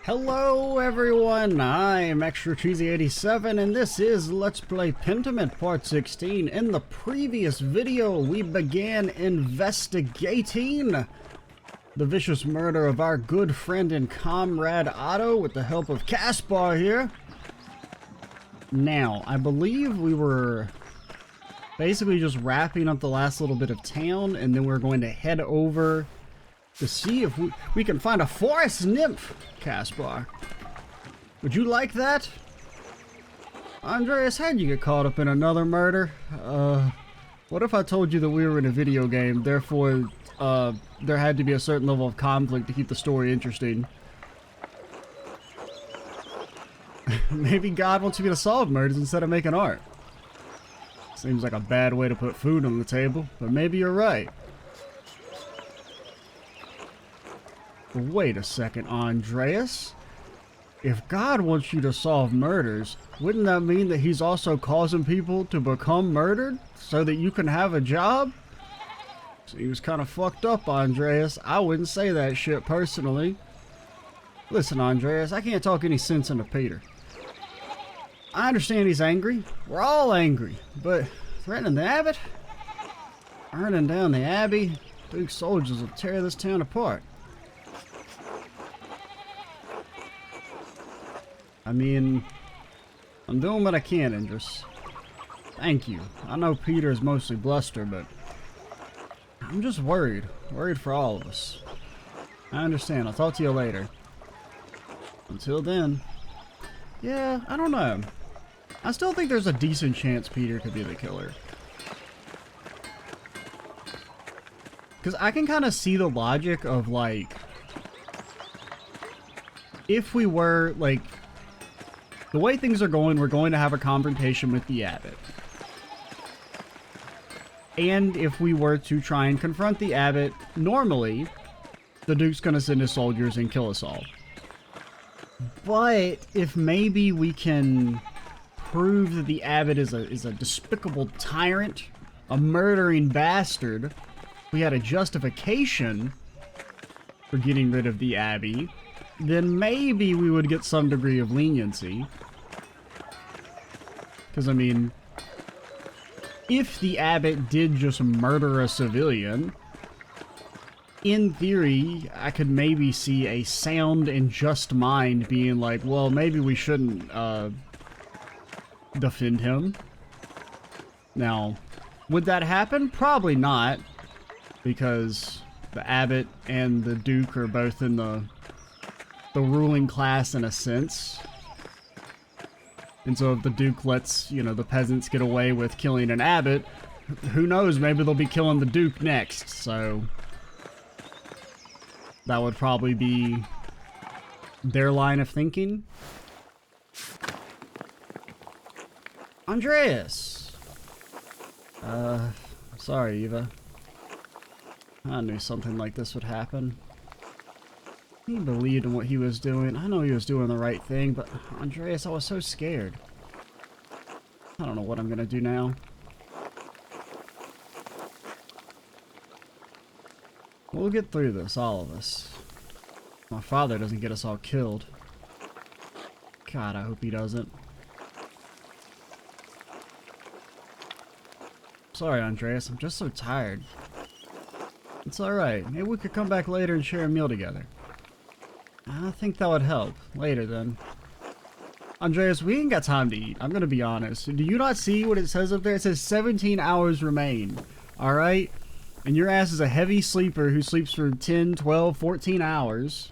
Hello everyone, I'm Extra Cheesy 87 and this is Let's Play Pentiment Part 16. In the previous video, we began investigating the vicious murder of our good friend and comrade Otto with the help of Caspar here. Now, I believe we were basically just wrapping up the last little bit of town, and then we're going to head over to see if we can find a forest nymph, Caspar. Would you like that? Andreas, how'd you get caught up in another murder? What if I told you that we were in a video game, therefore, there had to be a certain level of conflict to keep the story interesting? Maybe God wants me to solve murders instead of making art. Seems like a bad way to put food on the table, but maybe you're right. But wait a second, Andreas. If God wants you to solve murders, wouldn't that mean that he's also causing people to become murdered so that you can have a job? Seems kind of fucked up, Andreas. I wouldn't say that shit personally. Listen, Andreas, I can't talk any sense into Peter. I understand he's angry. We're all angry. But threatening the abbot? Burning down the abbey? Duke's soldiers will tear this town apart. I mean, I'm doing what I can, Indris. Thank you. I know Peter is mostly bluster, but I'm just worried. Worried for all of us. I understand. I'll talk to you later. Until then, yeah, I don't know. I still think there's a decent chance Peter could be the killer. Because I can kind of see the logic of, like, if we were, like, the way things are going, we're going to have a confrontation with the abbot. And if we were to try and confront the abbot, normally, the Duke's going to send his soldiers and kill us all. But if maybe we can prove that the abbot is a despicable tyrant, a murdering bastard, we had a justification for getting rid of the abbey, then maybe we would get some degree of leniency. Because, I mean, if the abbot did just murder a civilian, in theory, I could maybe see a sound and just mind being like, well, maybe we shouldn't defend him. Now, would that happen? Probably not, because the abbot and the Duke are both in the ruling class in a sense. And so if the Duke lets, you know, the peasants get away with killing an abbot, who knows, maybe they'll be killing the Duke next, so that would probably be their line of thinking. Andreas! Sorry, Eva. I knew something like this would happen. He believed in what he was doing. I know he was doing the right thing, but Andreas, I was so scared. I don't know what I'm gonna do now. We'll get through this, all of us. My father doesn't get us all killed. God, I hope he doesn't. Sorry, Andreas, I'm just so tired. It's alright. Maybe we could come back later and share a meal together. I think that would help. Later, then. Andreas, we ain't got time to eat. I'm gonna be honest. Do you not see what it says up there? It says 17 hours remain. Alright? And your ass is a heavy sleeper who sleeps for 10, 12, 14 hours.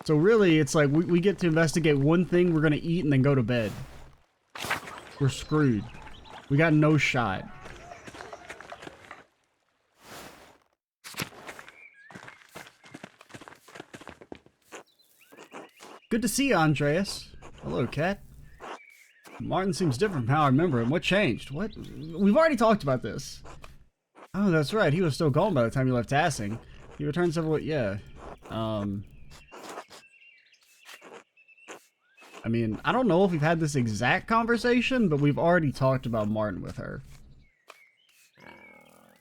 So really, it's like we get to investigate one thing, we're gonna eat, and then go to bed. We're screwed. We got no shot. Good to see you, Andreas. Hello, Cat. Martin seems different from how I remember him. What changed? What? We've already talked about this. Oh, that's right. He was still gone by the time you left Tassing. He returned several... Yeah. I mean, I don't know if we've had this exact conversation, but we've already talked about Martin with her.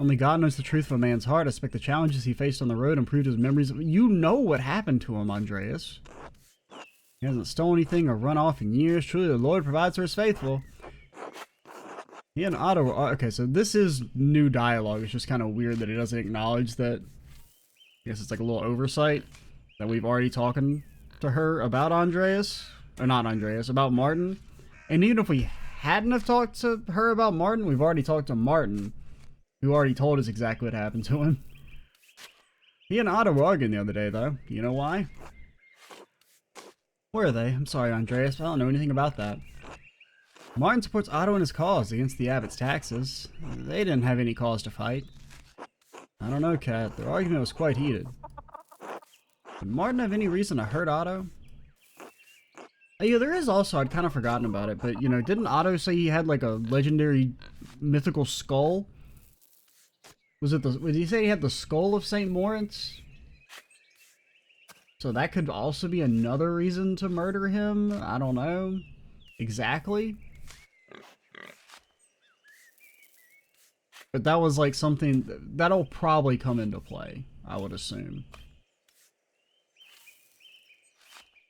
Only God knows the truth of a man's heart. I expect the challenges he faced on the road improved his memories. You know what happened to him, Andreas. He hasn't stolen anything or run off in years. Truly, the Lord provides for his faithful. He and Otto are... Okay, so this is new dialogue. It's just kind of weird that he doesn't acknowledge that. I guess it's like a little oversight that we've already talking to her about Andreas. Or not Andreas, about Martin. And even if we hadn't have talked to her about Martin, we've already talked to Martin, who already told us exactly what happened to him. He and Otto were arguing the other day, though. You know why? Where are they? I'm sorry, Andreas, I don't know anything about that. Martin supports Otto in his cause against the abbot's taxes. They didn't have any cause to fight. I don't know, Kat. Their argument was quite heated. Did Martin have any reason to hurt Otto? Yeah, there is also, I'd kind of forgotten about it, but, you know, didn't Otto say he had, like, a legendary mythical skull? Did he say he had the skull of St. Moritz? So that could also be another reason to murder him? I don't know. Exactly. But that was, like, something that'll probably come into play, I would assume.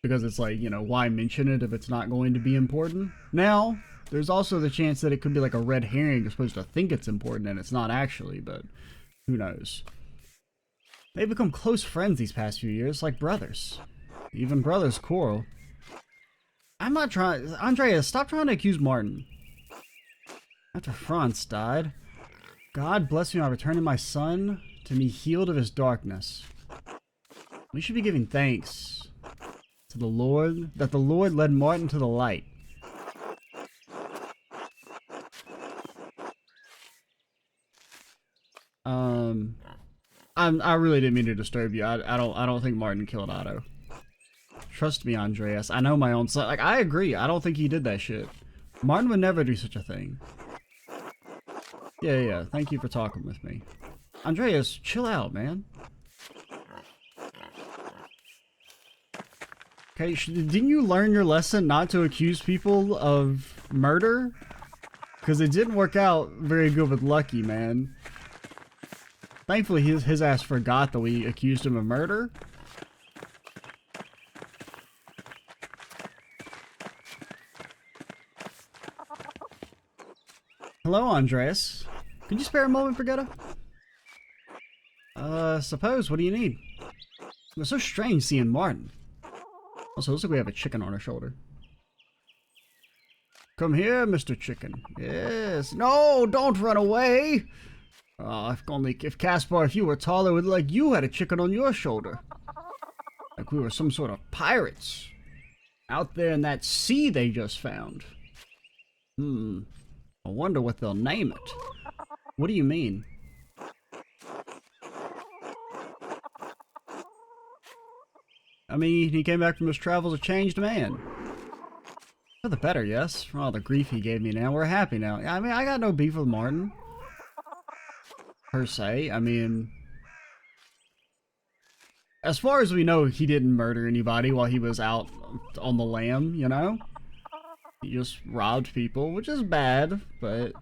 Because it's like, you know, why mention it if it's not going to be important? Now, there's also the chance that it could be like a red herring. You're supposed to think it's important and it's not actually, but who knows? They've become close friends these past few years, like brothers. Even brothers quarrel. I'm not trying... Andreas, stop trying to accuse Martin. After Franz died, God blessed me by returning my son to me healed of his darkness. We should be giving thanks to the Lord, that the Lord led Martin to the light. I really didn't mean to disturb you. I don't think Martin killed Otto. Trust me, Andreas. I know my own son. Like, I agree. I don't think he did that shit. Martin would never do such a thing. Yeah. Thank you for talking with me. Andreas, chill out, man. Okay, didn't you learn your lesson not to accuse people of murder? Because it didn't work out very good with Lucky, man. Thankfully, his ass forgot that we accused him of murder. Hello, Andreas. Could you spare a moment, Brigitta? Suppose, what do you need? It was so strange seeing Martin. Also, looks like we have a chicken on our shoulder. Come here, Mr. Chicken. Yes. No, don't run away. If Caspar, if you were taller, it would look like you had a chicken on your shoulder. Like we were some sort of pirates. Out there in that sea they just found. I wonder what they'll name it. What do you mean? I mean, he came back from his travels a changed man. For the better, yes. For all the grief he gave me now, we're happy now. I mean, I got no beef with Martin. Per se. I mean, as far as we know, he didn't murder anybody while he was out on the lam, you know? He just robbed people, which is bad, but...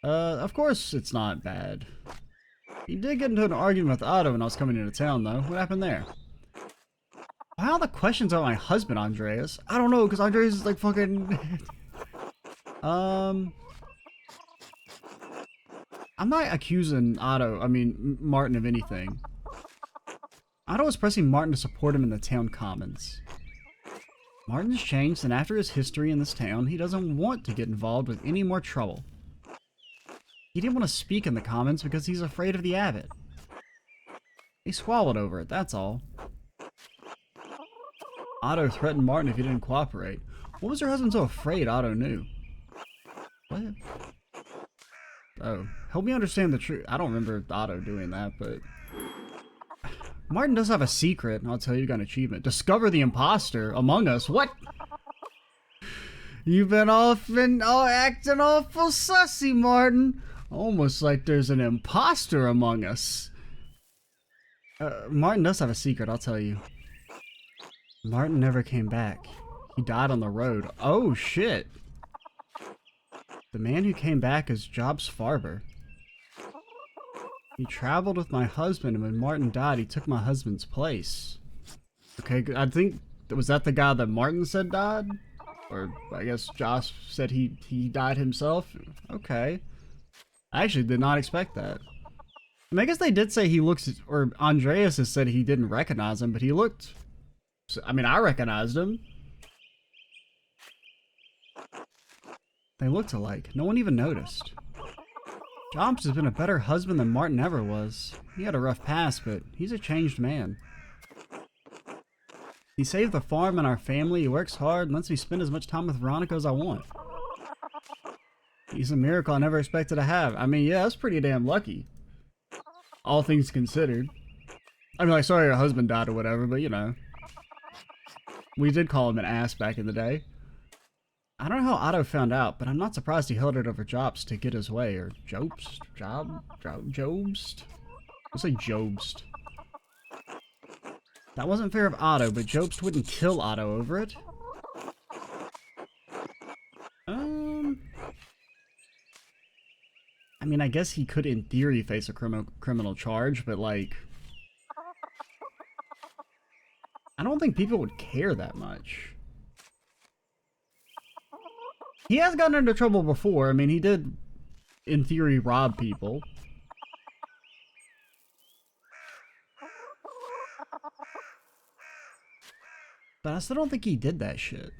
of course it's not bad. He did get into an argument with Otto when I was coming into town, though. What happened there? Why all the questions about my husband, Andreas? I don't know, because Andreas is like fucking... I'm not accusing Martin of anything. Otto was pressing Martin to support him in the town commons. Martin's changed, and after his history in this town, he doesn't want to get involved with any more trouble. He didn't want to speak in the commons because he's afraid of the abbot. He swallowed over it, that's all. Otto threatened Martin if he didn't cooperate. What was her husband so afraid Otto knew? What? Oh, help me understand the truth. I don't remember Otto doing that, but... Martin does have a secret, and I'll tell you, you got an achievement. Discover the imposter among us. What? You've been acting awful sussy, Martin. Almost like there's an imposter among us. Martin does have a secret, I'll tell you. Martin never came back. He died on the road. Oh, shit. The man who came back is Jobs Farber. He traveled with my husband, and when Martin died, he took my husband's place. Okay, I think, was that the guy that Martin said died? Or I guess Josh said he died himself? Okay. I actually did not expect that. I mean, I guess they did say he looks, or Andreas has said he didn't recognize him, but he looked, I mean, I recognized him. They looked alike. No one even noticed. Jobs has been a better husband than Martin ever was. He had a rough past, but he's a changed man. He saved the farm and our family, he works hard, and lets me spend as much time with Veronica as I want. He's a miracle I never expected to have. I mean, yeah, that's pretty damn lucky. All things considered. I mean, like, sorry your husband died or whatever, but you know. We did call him an ass back in the day. I don't know how Otto found out, but I'm not surprised he held it over Jobst to get his way, or Jobst? Jobst? I'll say Jobst. That wasn't fair of Otto, but Jobst wouldn't kill Otto over it. I mean, I guess he could, in theory, face a criminal charge, but, like... I don't think people would care that much. He has gotten into trouble before. I mean, he did, in theory, rob people. But I still don't think he did that shit.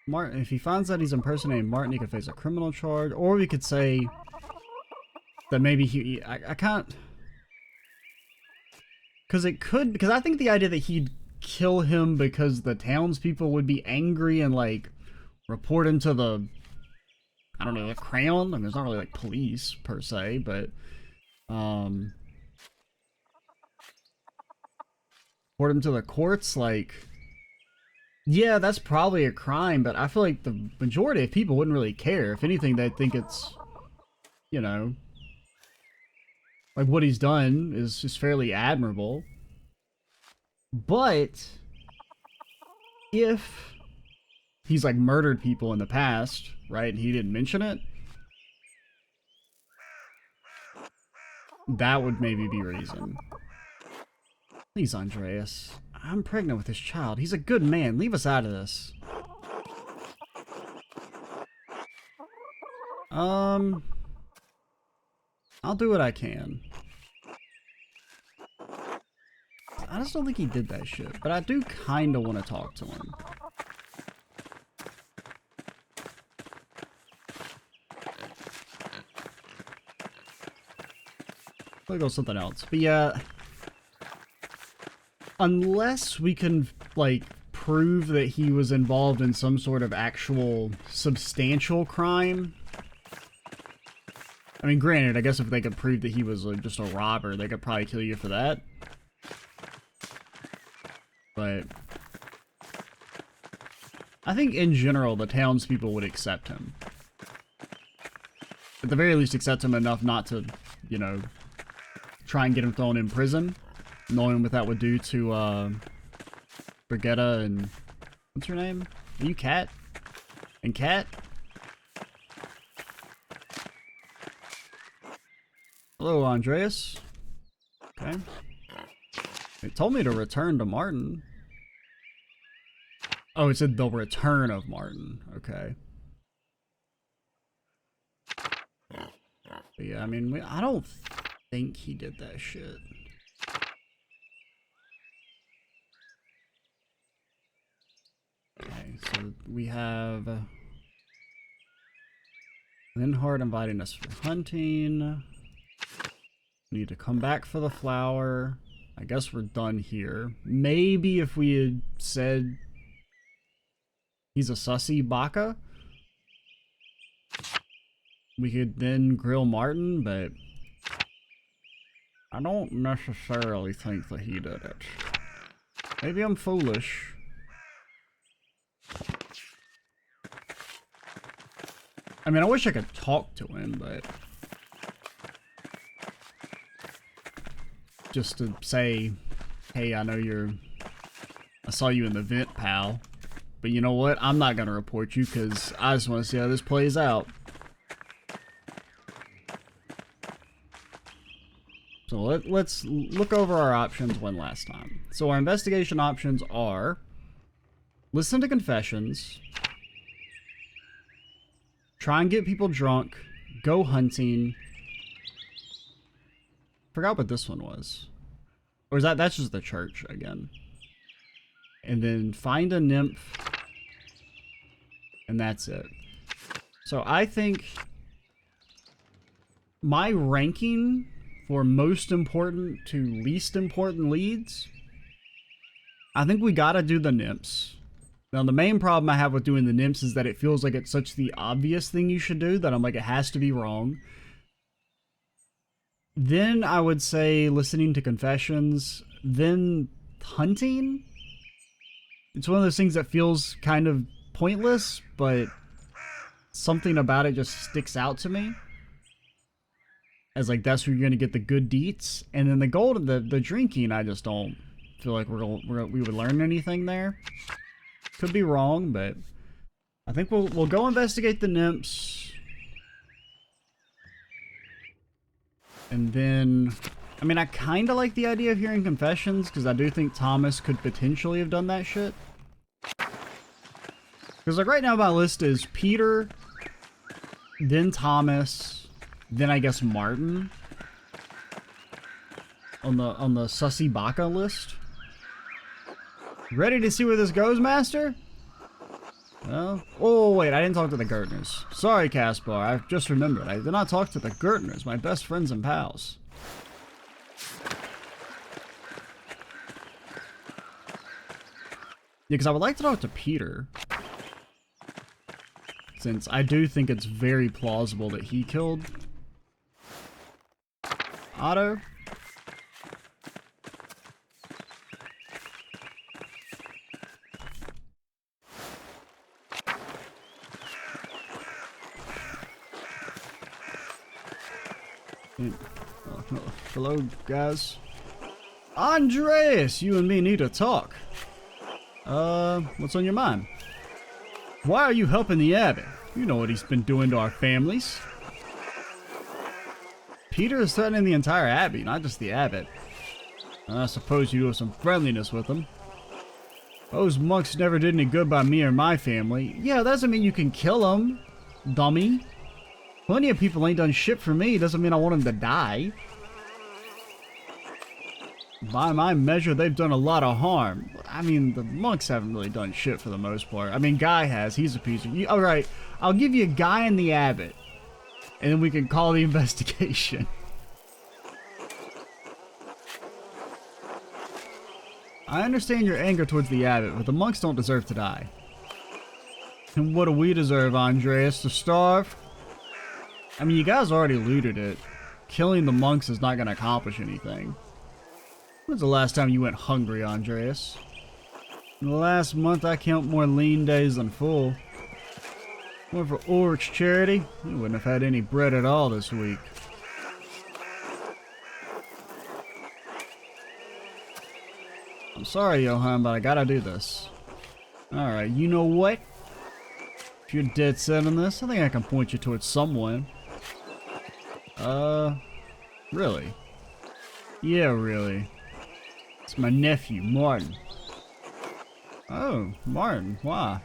Martin, if he finds out he's impersonating Martin, he could face a criminal charge. Or we could say that maybe I can't... Because it could... Because I think the idea that he'd kill him because the townspeople would be angry and, like, report him to the... I don't know, the Crown? I mean, it's not really, like, police, per se, but... report him to the courts, like... Yeah, that's probably a crime, but I feel like the majority of people wouldn't really care. If anything, they'd think it's, you know... Like, what he's done is just fairly admirable. But... if he's, like, murdered people in the past, right, and he didn't mention it... that would maybe be reason. Please, Andreas. I'm pregnant with this child. He's a good man. Leave us out of this. I'll do what I can. I just don't think he did that shit, but I do kind of want to talk to him. I'll go something else. But yeah, unless we can, like, prove that he was involved in some sort of actual substantial crime. I mean, granted, I guess if they could prove that he was, like, just a robber, they could probably kill you for that. But I think in general, the townspeople would accept him. At the very least, accept him enough not to, you know, try and get him thrown in prison, knowing what that would do to, Brigitta and... what's her name? Are you Cat? And Cat? Hello, Andreas. Okay. They told me to return to Martin. Oh, it said the return of Martin. Okay. But yeah, I mean, I don't think he did that shit. Okay, so we have Linhard inviting us for hunting. Need to come back for the flower. I guess we're done here. Maybe if we had said he's a sussy baka, we could then grill Martin, but I don't necessarily think that he did it. Maybe I'm foolish. I mean, I wish I could talk to him, but... just to say, hey, I know you're I saw you in the vent, pal. But you know what? I'm not gonna report you because I just want to see how this plays out. So let's look over our options one last time. So our investigation options are listen to confessions, try and get people drunk, go hunting. Forgot what this one was. Or is that's just the church again. And then find a nymph. And that's it. So I think my ranking for most important to least important leads, I think we gotta do the nymphs. Now the main problem I have with doing the nymphs is that it feels like it's such the obvious thing you should do that I'm like, it has to be wrong. Then I would say listening to confessions, then hunting. It's one of those things that feels kind of pointless, but something about it just sticks out to me. As like, that's where you're gonna get the good deets. And then the gold, the drinking, I just don't feel like we would learn anything there. Could be wrong, but I think we'll go investigate the nymphs. And then, I mean, I kind of like the idea of hearing confessions, because I do think Thomas could potentially have done that shit. Because like right now my list is Peter, then Thomas, then I guess Martin. On the Sussy Baka list. Ready to see where this goes, Master? Well, oh wait, I didn't talk to the Gertners. Sorry, Caspar, I just remembered. I did not talk to the Gertners, my best friends and pals. Yeah, because I would like to talk to Peter. Since I do think it's very plausible that he killed Otto. Hello, guys. Andreas, you and me need to talk. What's on your mind? Why are you helping the abbot? You know what he's been doing to our families. Peter is threatening the entire abbey, not just the abbot. And I suppose you have some friendliness with him. Those monks never did any good by me or my family. Yeah, that doesn't mean you can kill them, dummy. Plenty of people ain't done shit for me, doesn't mean I want them to die. By my measure, they've done a lot of harm. I mean, the monks haven't really done shit for the most part. I mean, Guy has. He's a piece of... Alright, I'll give you Guy and the abbot. And then we can call the investigation. I understand your anger towards the abbot, but the monks don't deserve to die. And what do we deserve, Andreas? To starve? I mean, you guys already looted it. Killing the monks is not going to accomplish anything. When's the last time you went hungry, Andreas? In the last month, I count more lean days than full. Went for Ulrich's charity, you wouldn't have had any bread at all this week. I'm sorry, Johann, but I gotta do this. Alright, you know what? If you're dead set on this, I think I can point you towards someone. Really? Yeah, really. It's my nephew, Martin. Oh, Martin, why?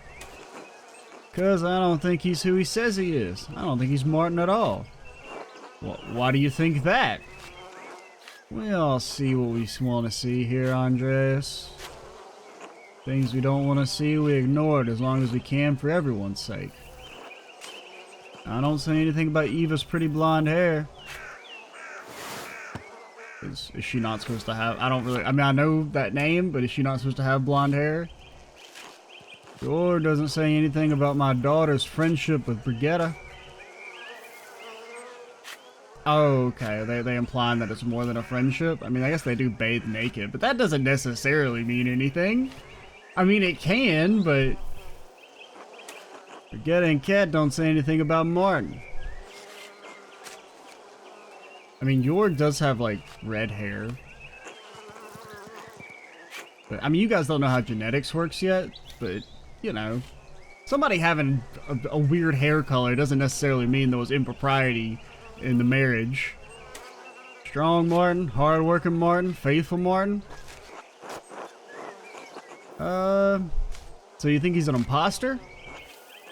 Because I don't think he's who he says he is. I don't think he's Martin at all. Well, why do you think that? We all see what we want to see here, Andreas. Things we don't want to see, we ignore it as long as we can for everyone's sake. I don't say anything about Eva's pretty blonde hair. Is she not supposed to have... I mean, I know that name, but is she not supposed to have blonde hair? Or doesn't say anything about my daughter's friendship with Brigitte. Oh, okay. They implying that it's more than a friendship? I mean, I guess they do bathe naked, but that doesn't necessarily mean anything. I mean, it can, but... Brigitte and Kat don't say anything about Martin. I mean, Jorg does have, like, red hair. But, I mean, you guys don't know how genetics works yet, but, you know, somebody having a weird hair color doesn't necessarily mean there was impropriety in the marriage. Strong Martin, hard-working Martin, faithful Martin. So you think he's an imposter?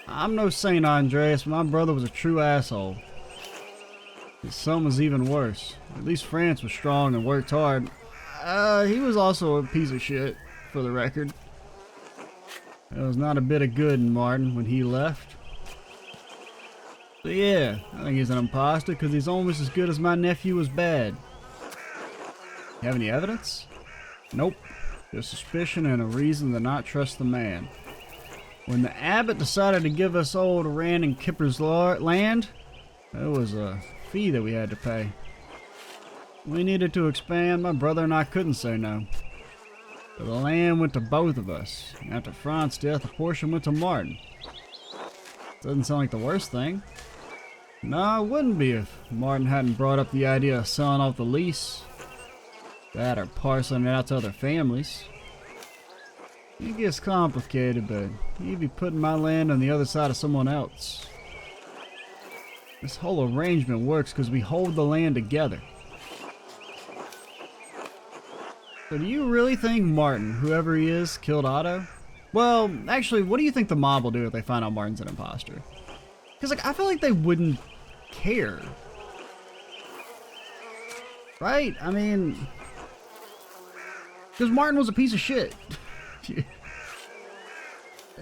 I'm no Saint Andreas, but my brother was a true asshole. His son was even worse. At least France was strong and worked hard. He was also a piece of shit, for the record. There was not a bit of good in Martin when he left. So yeah, I think he's an imposter because he's almost as good as my nephew was bad. You have any evidence? Nope. Just suspicion and a reason to not trust the man. When the abbot decided to give us old Rand and Kipper's land, there was a fee that we had to pay. We needed to expand. My brother and I couldn't say no. So the land went to both of us. After Franz's death, a portion went to Martin. Doesn't sound like the worst thing. No, it wouldn't be if Martin hadn't brought up the idea of selling off the lease. That or parceling it out to other families. It gets complicated, but you'd be putting my land on the other side of someone else. This whole arrangement works because we hold the land together. So do you really think Martin, whoever he is, killed Otto? Well, actually, what do you think the mob will do if they find out Martin's an imposter? Because, like, I feel like they wouldn't care. Right? I mean... because Martin was a piece of shit.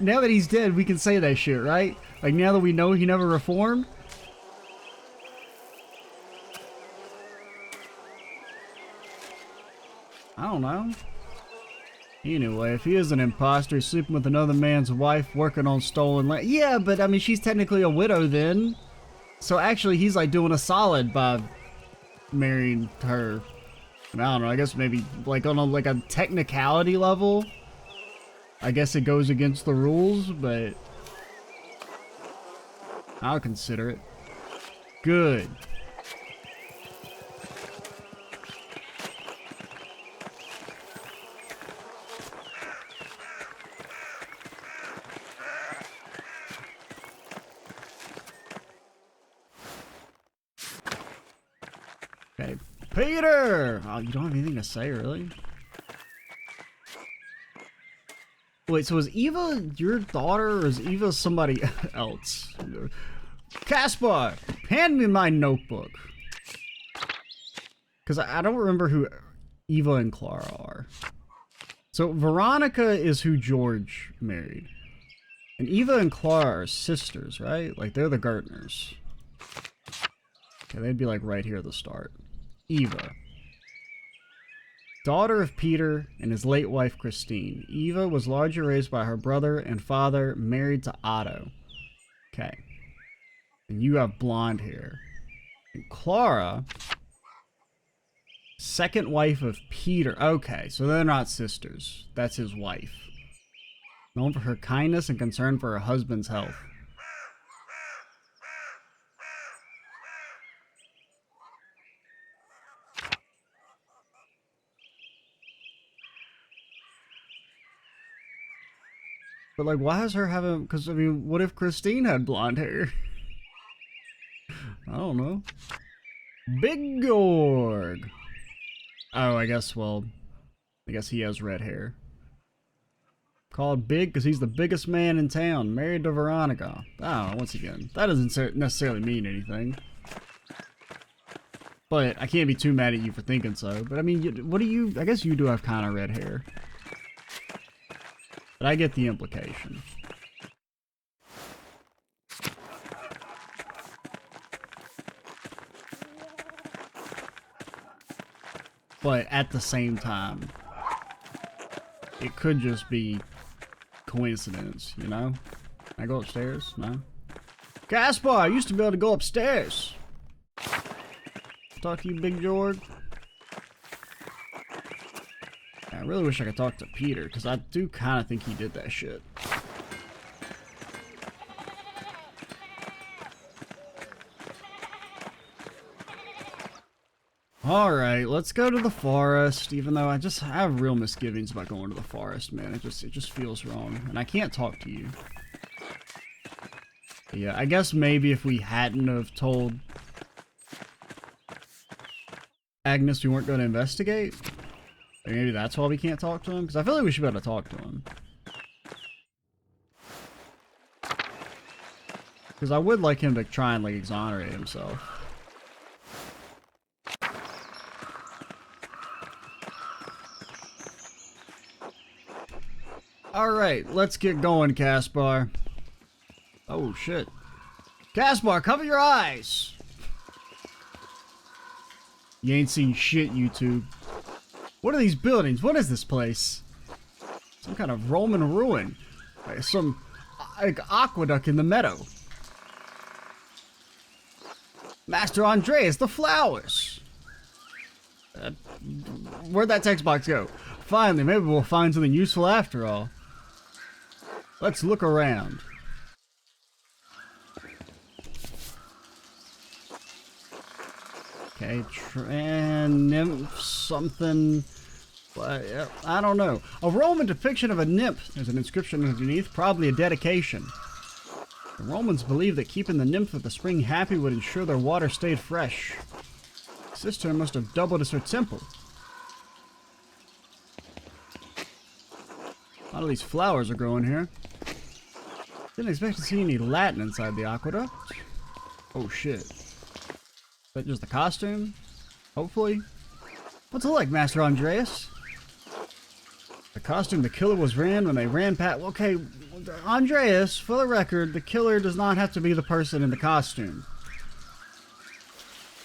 Now that he's dead, we can say that shit, right? Like, now that we know he never reformed. I don't know. Anyway, if he is an imposter, sleeping with another man's wife, working on stolen land. Yeah, but I mean, she's technically a widow then. So actually, he's like doing a solid by marrying her. I don't know, I guess maybe like on a technicality level, I guess it goes against the rules, but I'll consider it. Good. Okay, Peter! Oh, you don't have anything to say, really? Wait, so is Eva your daughter, or is Eva somebody else? Caspar, hand me my notebook. Because I don't remember who Eva and Clara are. So Veronica is who George married. And Eva and Clara are sisters, right? Like, they're the Gertners. Okay, they'd be like right here at the start. Eva. Daughter of Peter and his late wife Christine. Eva was largely raised by her brother and father, married to Otto. Okay. And you have blonde hair. And Clara, second wife of Peter. Okay, so they're not sisters. That's his wife. Known for her kindness and concern for her husband's health. But, like, why is her having... because, I mean, what if Christine had blonde hair? I don't know. Big Georg. Oh, I guess, well... I guess he has red hair. Called big because he's the biggest man in town. Married to Veronica. Oh, once again, that doesn't necessarily mean anything. But I can't be too mad at you for thinking so. But, I mean, what do you... I guess you do have kind of red hair. But I get the implication. But at the same time, it could just be coincidence, you know? Can I go upstairs? No? Caspar, I used to be able to go upstairs. Talk to you, Big Georg. I really wish I could talk to Peter, because I do kind of think he did that shit. Alright, let's go to the forest, even though I have real misgivings about going to the forest, man. It just feels wrong. And I can't talk to you. But yeah, I guess maybe if we hadn't have told Agnes we weren't going to investigate, maybe that's why we can't talk to him, because I feel like we should be able to talk to him. Because I would like him to try and, like, exonerate himself. Alright, let's get going, Caspar. Oh, shit. Caspar, cover your eyes! You ain't seen shit, YouTube. What are these buildings? What is this place? Some kind of Roman ruin. Some, like, aqueduct in the meadow. Master Andreas, the flowers! Where'd that text box go? Finally, maybe we'll find something useful after all. Let's look around. Okay, nymph something. But I don't know. A Roman depiction of a nymph. There's an inscription underneath, probably a dedication. The Romans believed that keeping the nymph of the spring happy would ensure their water stayed fresh. The cistern must have doubled as her temple. A lot of these flowers are growing here. Didn't expect to see any Latin inside the aqueduct. Oh shit. Is that just the costume? Hopefully. What's it like, Master Andreas? The costume the killer was wearing when they ran past... Okay, Andreas, for the record, the killer does not have to be the person in the costume.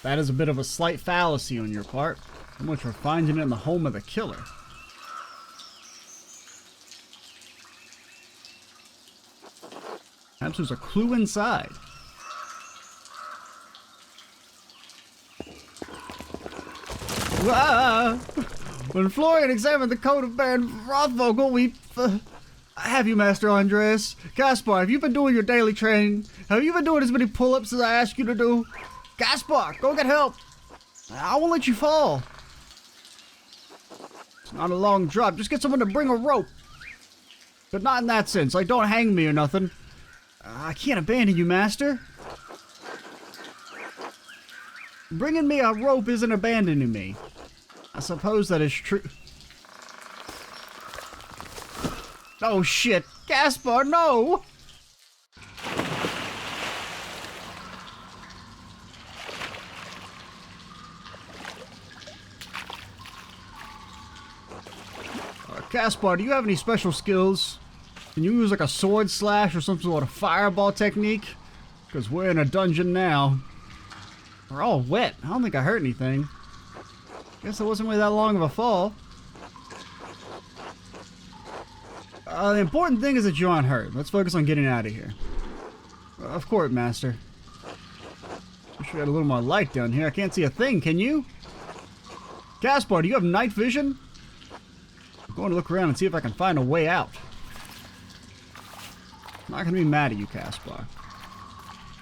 That is a bit of a slight fallacy on your part, in which we're finding it in the home of the killer. Perhaps there's a clue inside. Ah! When Florian examined the coat of Baron Rothvogel, we... have you, Master Andreas? Caspar, have you been doing your daily training? Have you been doing as many pull-ups as I asked you to do? Caspar, go get help! I won't let you fall. It's not a long drop. Just get someone to bring a rope. But not in that sense. Like, don't hang me or nothing. I can't abandon you, Master. Bringing me a rope isn't abandoning me. I suppose that is true. Oh shit! Caspar, no! Caspar, do you have any special skills? Can you use like a sword slash or some sort of fireball technique? Because we're in a dungeon now. We're all wet. I don't think I hurt anything. Guess it wasn't really that long of a fall. The important thing is that you aren't hurt. Let's focus on getting out of here. Of course, Master. Wish we had a little more light down here. I can't see a thing, can you? Caspar, do you have night vision? I'm going to look around and see if I can find a way out. I'm not going to be mad at you, Caspar.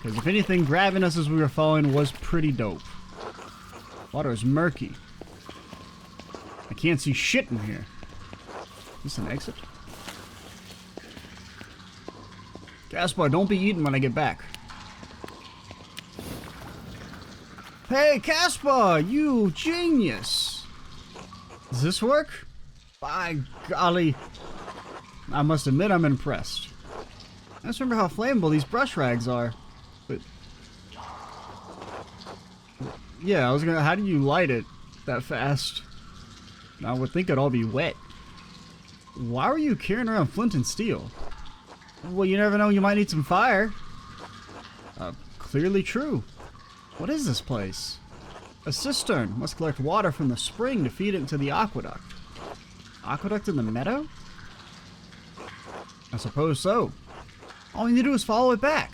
Because if anything, grabbing us as we were falling was pretty dope. Water is murky. I can't see shit in here. Is this an exit? Caspar, don't be eating when I get back. Hey, Caspar, you genius! Does this work? By golly. I must admit I'm impressed. I just remember how flammable these brush rags are. But yeah, I was gonna... How do you light it that fast? I would think it'd all be wet. Why were you carrying around flint and steel? Well, you never know, you might need some fire. Clearly true. What is this place? A cistern. Must collect water from the spring to feed it into the aqueduct. Aqueduct in the meadow? I suppose so. All we need to do is follow it back.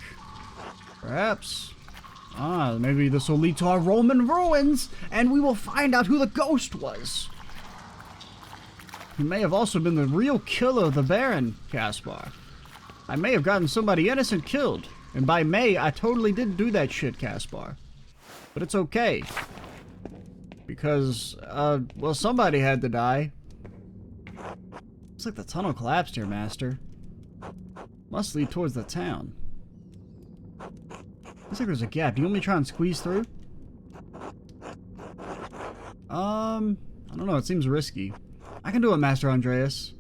Perhaps. Maybe this will lead to our Roman ruins, and we will find out who the ghost was. He may have also been the real killer of the Baron, Caspar. I may have gotten somebody innocent killed, and by may, I totally did do that shit, Caspar. But it's okay. Because, well, somebody had to die. Looks like the tunnel collapsed here, Master. Must lead towards the town. Looks like there's a gap. Do you want me to try and squeeze through? I don't know. It seems risky. I can do it, Master Andreas.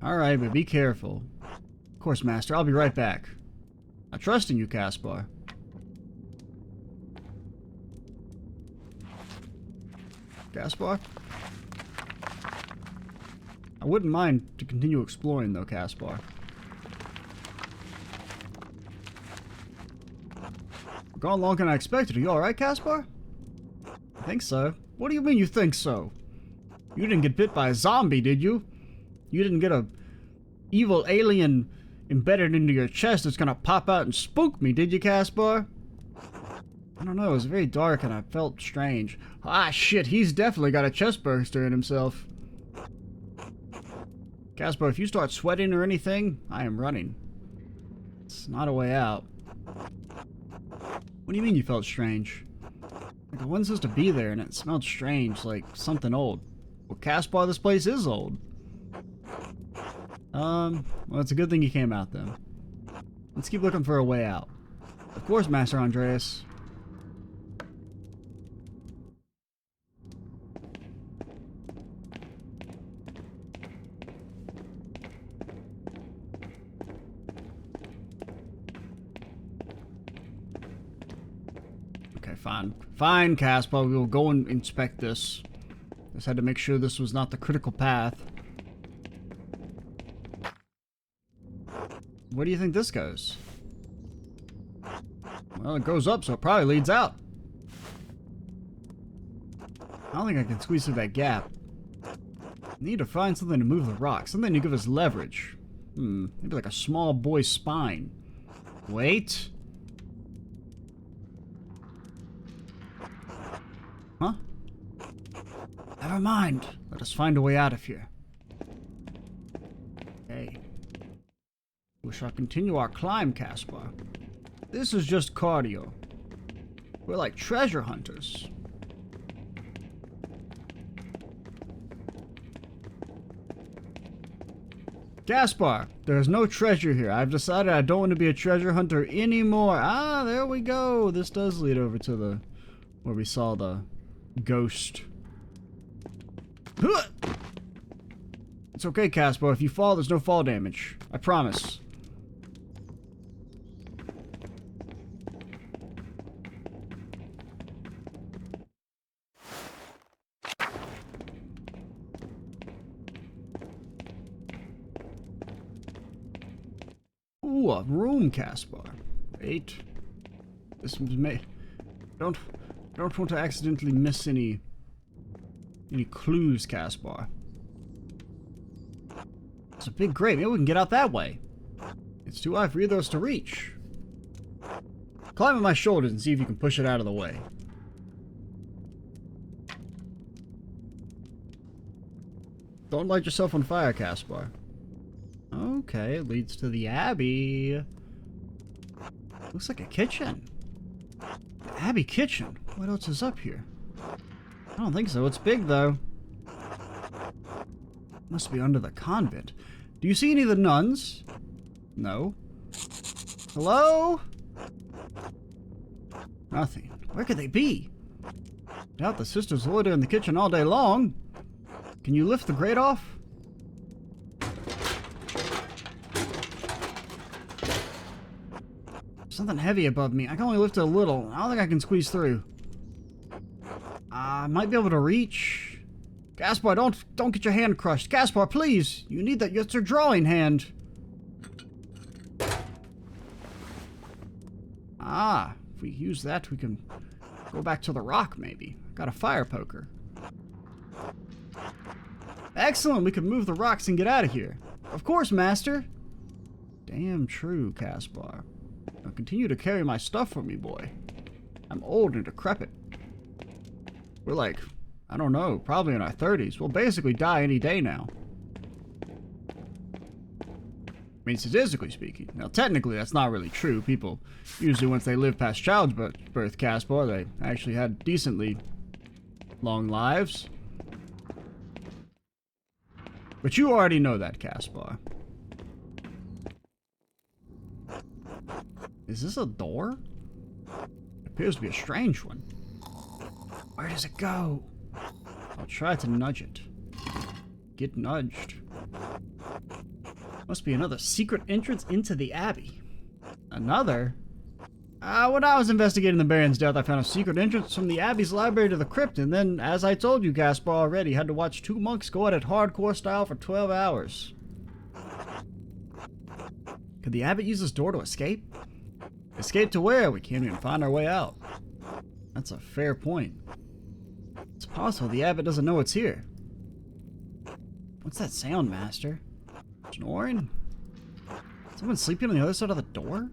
Alright, but be careful. Of course, Master. I'll be right back. I trust in you, Caspar. Caspar? I wouldn't mind to continue exploring, though, Caspar. We're going longer than I expected. Are you alright, Caspar? I think so. What do you mean you think so? You didn't get bit by a zombie, did you? You didn't get a evil alien embedded into your chest that's gonna pop out and spook me, did you, Caspar? I don't know, it was very dark and I felt strange. Ah, shit, he's definitely got a chest burster in himself. Caspar, if you start sweating or anything, I am running. It's not a way out. What do you mean you felt strange? Like, I wasn't supposed to be there and it smelled strange, like something old. Well, Caspar, this place is old. Well, it's a good thing you came out, though. Let's keep looking for a way out. Of course, Master Andreas. Okay, fine. Fine, Caspar. We will go and inspect this. Just had to make sure this was not the critical path. Where do you think this goes? Well, it goes up, so it probably leads out. I don't think I can squeeze through that gap. Need to find something to move the rock. Something to give us leverage. Maybe like a small boy's spine. Wait. Huh? Never mind. Let us find a way out of here. Okay. We shall continue our climb, Caspar. This is just cardio. We're like treasure hunters. Caspar, there's no treasure here. I've decided I don't want to be a treasure hunter anymore. Ah, there we go. This does lead over to the where we saw the ghost. It's okay, Caspar. If you fall, there's no fall damage. I promise. Ooh, a room, Caspar. Wait. This may... Don't want to accidentally miss any clues, Caspar. It's a big grate. Maybe we can get out that way. It's too high for either of us to reach. Climb on my shoulders and see if you can push it out of the way. Don't light yourself on fire, Caspar. Okay, it leads to the Abbey. Looks like a kitchen. The Abbey kitchen. What else is up here? I don't think so. It's big, though. Must be under the convent. Do you see any of the nuns? No. Hello? Nothing. Where could they be? Doubt the sisters loiter in the kitchen all day long. Can you lift the grate off? Something heavy above me. I can only lift it a little. I don't think I can squeeze through. I might be able to reach. Caspar, don't get your hand crushed. Caspar, please. You need that. It's your drawing hand. Ah, if we use that, we can go back to the rock, maybe. Got a fire poker. Excellent. We can move the rocks and get out of here. Of course, Master. Damn true, Caspar. Now continue to carry my stuff for me, boy. I'm old and decrepit. We're like, I don't know, probably in our 30s. We'll basically die any day now. mean, statistically speaking. Now, technically, that's not really true. People, usually once they live past childbirth, Caspar, they actually had decently long lives. But you already know that, Caspar. Is this a door? It appears to be a strange one. Where does it go? I'll try to nudge it. Get nudged. Must be another secret entrance into the Abbey. Another? When I was investigating the Baron's death, I found a secret entrance from the Abbey's library to the crypt, and then, as I told you, Caspar, already, had to watch 2 monks go at it hardcore style for 12 hours. Could the Abbot use this door to escape? Escape to where? We can't even find our way out. That's a fair point. It's possible the Abbot doesn't know it's here. What's that sound, Master? Snoring? Someone sleeping on the other side of the door?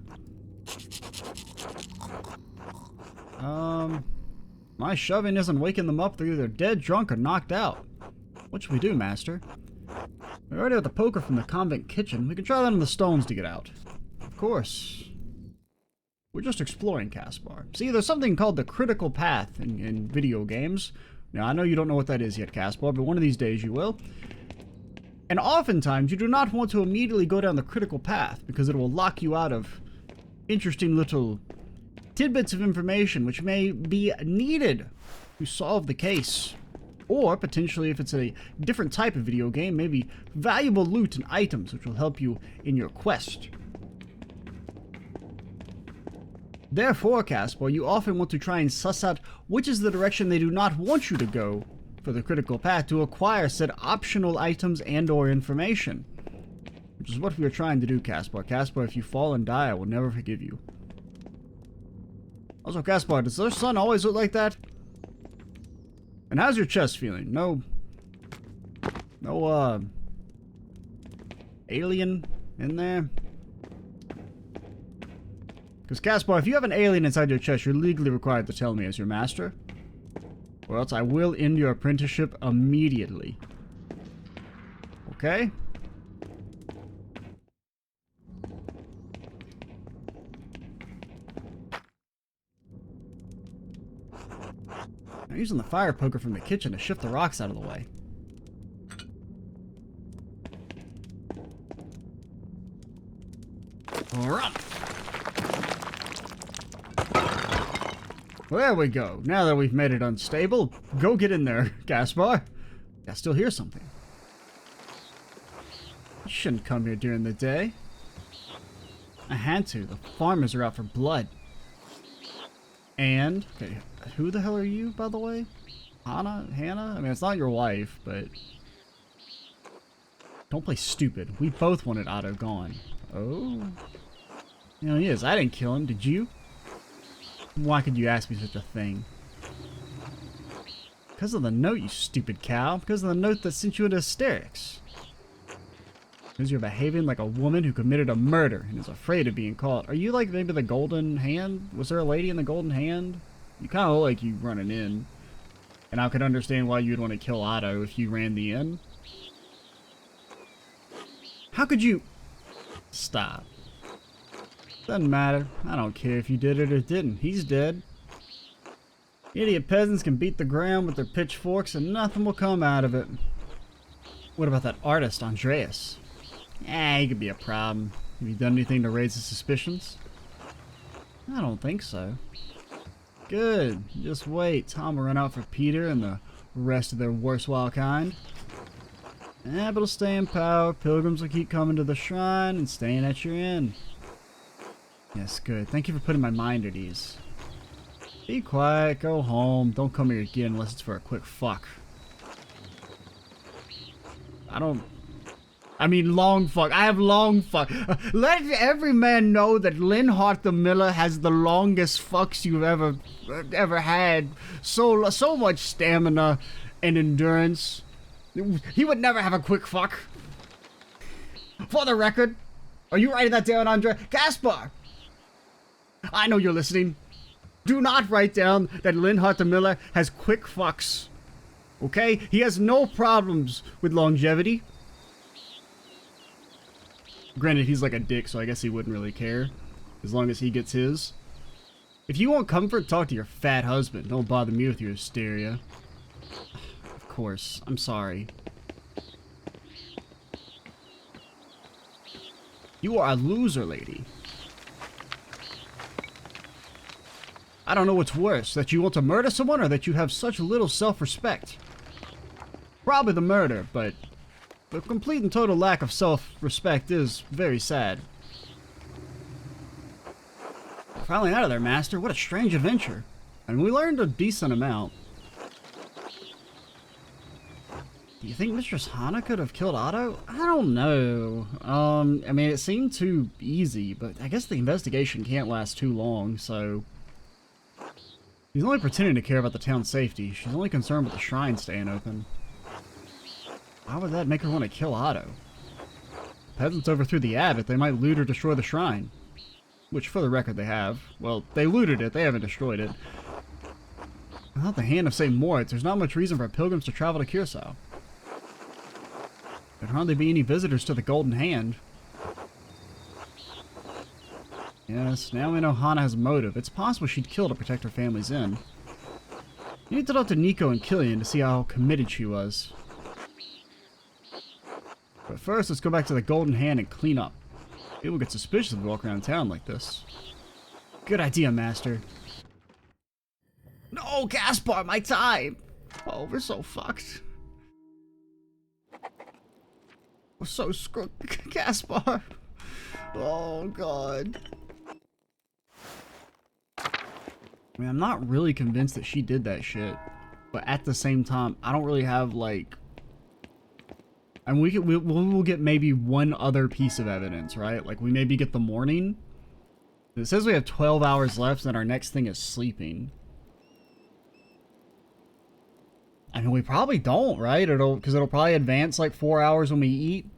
My shoving isn't waking them up. They're either dead, drunk, or knocked out. What should we do, Master? We already have the poker from the convent kitchen. We can try that on the stones to get out. Of course. We're just exploring, Caspar. See, there's something called the critical path in video games. Now, I know you don't know what that is yet, Caspar, but one of these days you will. And oftentimes, you do not want to immediately go down the critical path, because it will lock you out of interesting little tidbits of information which may be needed to solve the case. Or, potentially, if it's a different type of video game, maybe valuable loot and items which will help you in your quest. Therefore, Caspar, you often want to try and suss out which is the direction they do not want you to go for the critical path to acquire said optional items and or information. Which is what we are trying to do, Caspar. Caspar, if you fall and die, I will never forgive you. Also, Caspar, does their sun always look like that? And how's your chest feeling? No, alien in there? Because, Caspar, if you have an alien inside your chest, you're legally required to tell me as your master. Or else I will end your apprenticeship immediately. Okay? I'm using the fire poker from the kitchen to shift the rocks out of the way. Alright. There we go. Now that we've made it unstable, go get in there, Caspar. I still hear something. You shouldn't come here during the day. I had to. The farmers are out for blood. And, okay, who the hell are you, by the way? Hannah? I mean, it's not your wife, but... Don't play stupid. We both wanted Otto gone. Oh? You know, he is. I didn't kill him. Did you? Why could you ask me such a thing? Because of the note, you stupid cow. Because of the note that sent you into hysterics. Because you're behaving like a woman who committed a murder and is afraid of being caught. Are you like maybe the Golden Hand? Was there a lady in the Golden Hand? You kind of look like you running in. And I could understand why you'd want to kill Otto if you ran the inn. How could you... Stop. Doesn't matter. I don't care if you did it or didn't. He's dead. Idiot peasants can beat the ground with their pitchforks and nothing will come out of it. What about that artist, Andreas? He could be a problem. Have you done anything to raise his suspicions? I don't think so. Good. Just wait. Tom will run out for Peter and the rest of their worthwhile kind. Abbot will stay in power. Pilgrims will keep coming to the shrine and staying at your inn. Yes, good. Thank you for putting my mind at ease. Be quiet. Go home. Don't come here again unless it's for a quick fuck. I mean, long fuck. I have long fuck. Let every man know that Linhart the Miller has the longest fucks you've ever had. So much stamina and endurance. He would never have a quick fuck. For the record, are you writing that down, Andre? Caspar! I know you're listening. Do not write down that Linhart the Miller has quick fucks. Okay? He has no problems with longevity. Granted, he's like a dick, so I guess he wouldn't really care. As long as he gets his. If you want comfort, talk to your fat husband. Don't bother me with your hysteria. Of course. I'm sorry. You are a loser, lady. I don't know what's worse, that you want to murder someone or that you have such little self-respect. Probably the murder, but the complete and total lack of self-respect is very sad. Finally out of there, Master. What a strange adventure. And we learned a decent amount. Do you think Mistress Hana could have killed Otto? I don't know. I mean, it seemed too easy, but I guess the investigation can't last too long, so... He's only pretending to care about the town's safety. She's only concerned with the shrine staying open. Why would that make her want to kill Otto? Peasants overthrew the abbot. They might loot or destroy the shrine. Which, for the record, they have. Well, they looted it. They haven't destroyed it. Without the hand of St. Moritz, there's not much reason for pilgrims to travel to Curacao. There'd hardly be any visitors to the Golden Hand. Yes, now we know Hana has motive. It's possible she'd kill to protect her family's inn. You need to talk to Nico and Killian to see how committed she was. But first, let's go back to the Golden Hand and clean up. People get suspicious if we walk around town like this. Good idea, Master. No, Caspar, my time! Oh, we're so fucked. We're so screwed. Caspar! Oh, God. I mean, I'm not really convinced that she did that shit. But at the same time, I don't really have, like... And we'll get maybe one other piece of evidence, right? Like, we maybe get the morning. It says we have 12 hours left, and our next thing is sleeping. I mean, we probably don't, right? Because it'll probably advance like 4 hours when we eat.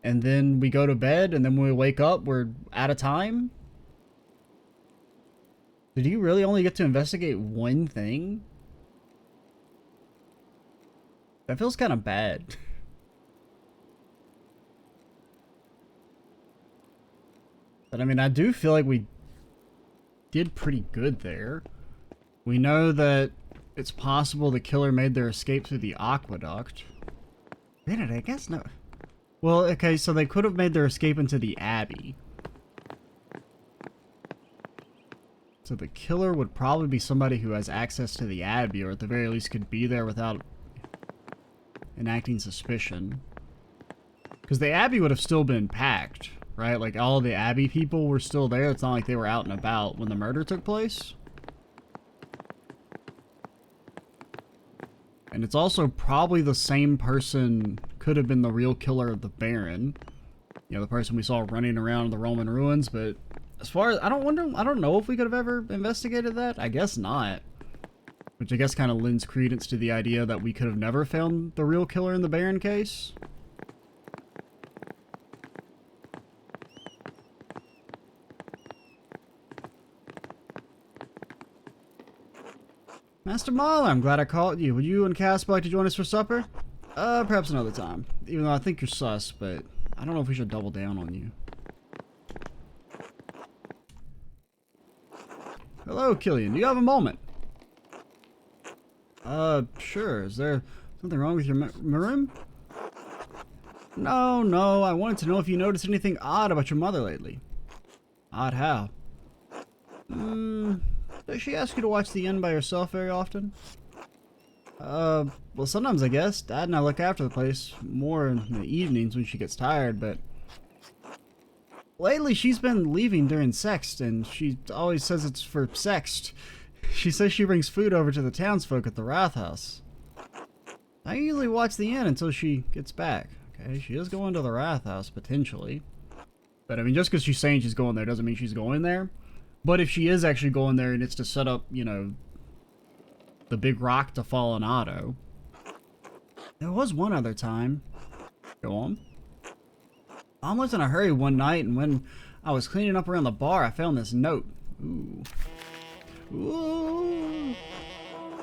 And then we go to bed, and then when we wake up, we're out of time. Did you really only get to investigate one thing? That feels kind of bad. But I mean, I do feel like we did pretty good there. We know that it's possible the killer made their escape through the aqueduct. Granted, I guess no. Well, okay, so they could have made their escape into the Abbey. So the killer would probably be somebody who has access to the Abbey, or at the very least could be there without enacting suspicion. Because the Abbey would have still been packed, right? Like, all the Abbey people were still there. It's not like they were out and about when the murder took place. And it's also probably the same person could have been the real killer of the Baron. You know, the person we saw running around the Roman ruins, but as far as, I don't know if we could have ever investigated that. I guess not. Which I guess kind of lends credence to the idea that we could have never found the real killer in the Baron case. Master Mahler, I'm glad I called you. Would you and Caspar like to join us for supper? Perhaps another time. Even though I think you're sus, but I don't know if we should double down on you. Hello, Killian. Do you have a moment? Sure. Is there something wrong with your room? No. I wanted to know if you noticed anything odd about your mother lately. Odd how? Does she ask you to watch the inn by yourself very often? Well, sometimes I guess. Dad and I look after the place more in the evenings when she gets tired, but lately she's been leaving during sext, and she always says it's for sext. She says she brings food over to the townsfolk at the Rathaus. I usually watch the inn until she gets back. Okay, she is going to the Rathaus, potentially. But I mean, just because she's saying she's going there doesn't mean she's going there. But if she is actually going there and it's to set up, you know, the big rock to fall on Otto. There was one other time. Go on. Mom was in a hurry one night, and when I was cleaning up around the bar, I found this note. Ooh.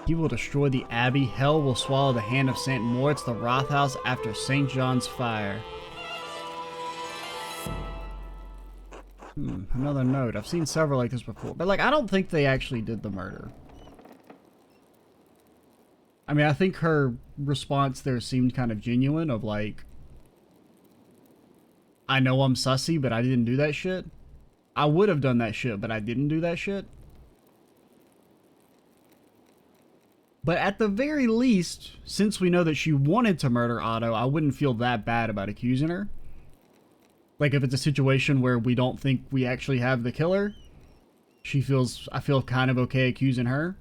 He will destroy the Abbey. Hell will swallow the hand of St. Moritz, the Rathaus, after St. John's fire. another note. I've seen several like this before. But, like, I don't think they actually did the murder. I mean, I think her response there seemed kind of genuine of, like, I know I'm sussy, but I didn't do that shit. I would have done that shit, but I didn't do that shit. But at the very least, since we know that she wanted to murder Otto, I wouldn't feel that bad about accusing her. Like, if it's a situation where we don't think we actually have the killer, I feel kind of okay accusing her.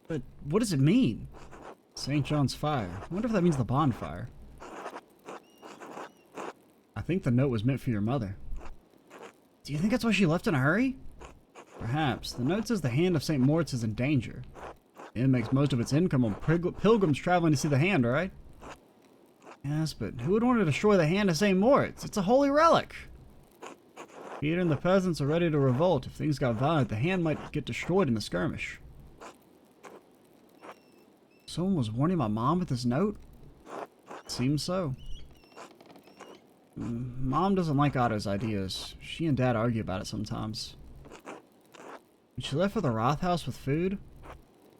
But what does it mean? St. John's fire. I wonder if that means the bonfire. I think the note was meant for your mother. Do you think that's why she left in a hurry? Perhaps. The note says the hand of St. Moritz is in danger. It makes most of its income on pilgrims traveling to see the hand, right? Yes, but who would want to destroy the hand of St. Moritz? It's a holy relic. Peter and the peasants are ready to revolt. If things got violent, the hand might get destroyed in the skirmish. Someone was warning my mom with this note? It seems so. Mom doesn't like Otto's ideas. She and Dad argue about it sometimes. When she left for the Roth house with food,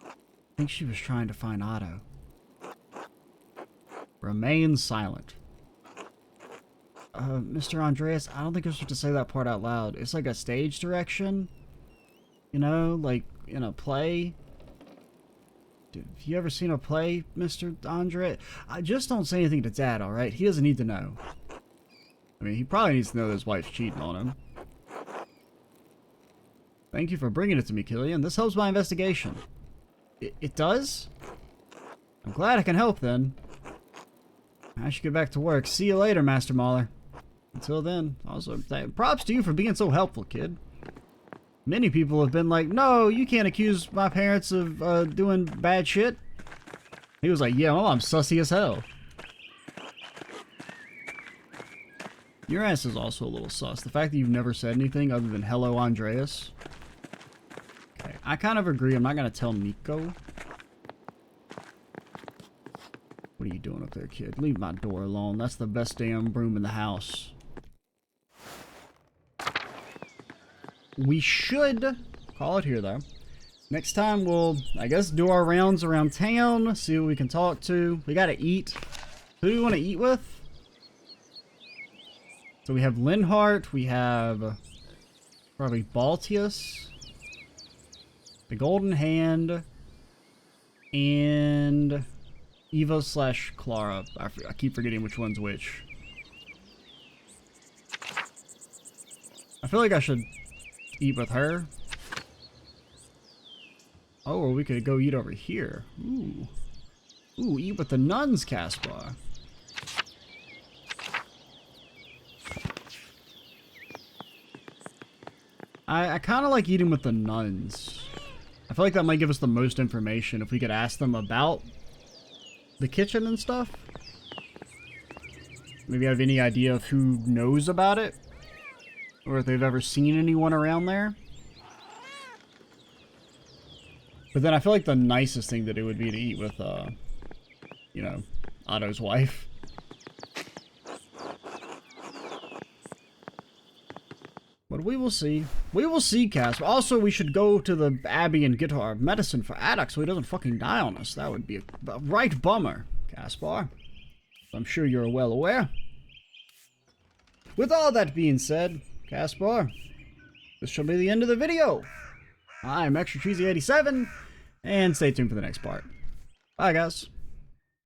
I think she was trying to find Otto. Remain silent. Mr. Andreas, I don't think you're supposed to say that part out loud. It's like a stage direction. You know, like in a play. Dude, have you ever seen a play, Mr. Andreas? Just don't say anything to Dad, alright? He doesn't need to know. I mean, he probably needs to know that his wife's cheating on him. Thank you for bringing it to me, Killian. This helps my investigation. It does? I'm glad I can help, then. I should get back to work. See you later, Master Mahler. Until then, also, props to you for being so helpful, kid. Many people have been like, no, you can't accuse my parents of doing bad shit. He was like, yeah, well, I'm sussy as hell. Your ass is also a little sus. The fact that you've never said anything other than hello, Andreas. Okay, I kind of agree. I'm not going to tell Nico. What are you doing up there, kid? Leave my door alone. That's the best damn broom in the house. We should call it here, though. Next time, we'll, I guess, do our rounds around town. See what we can talk to. We got to eat. Who do we want to eat with? So we have Linhart, we have probably Baltius, the Golden Hand, and Eva / Clara. I keep forgetting which one's which. I feel like I should eat with her. Oh, or we could go eat over here. Ooh. Ooh, eat with the nuns, Caspar. I kind of like eating with the nuns. I feel like that might give us the most information if we could ask them about the kitchen and stuff. Maybe have any idea of who knows about it, or if they've ever seen anyone around there. But then I feel like the nicest thing to do would be to eat with, you know, Otto's wife. But we will see. We will see, Caspar. Also, we should go to the Abbey and get our medicine for Addox so he doesn't fucking die on us. That would be a right bummer, Caspar. I'm sure you're well aware. With all that being said, Caspar, this shall be the end of the video. I'm Extra Cheesy 87, and stay tuned for the next part. Bye, guys.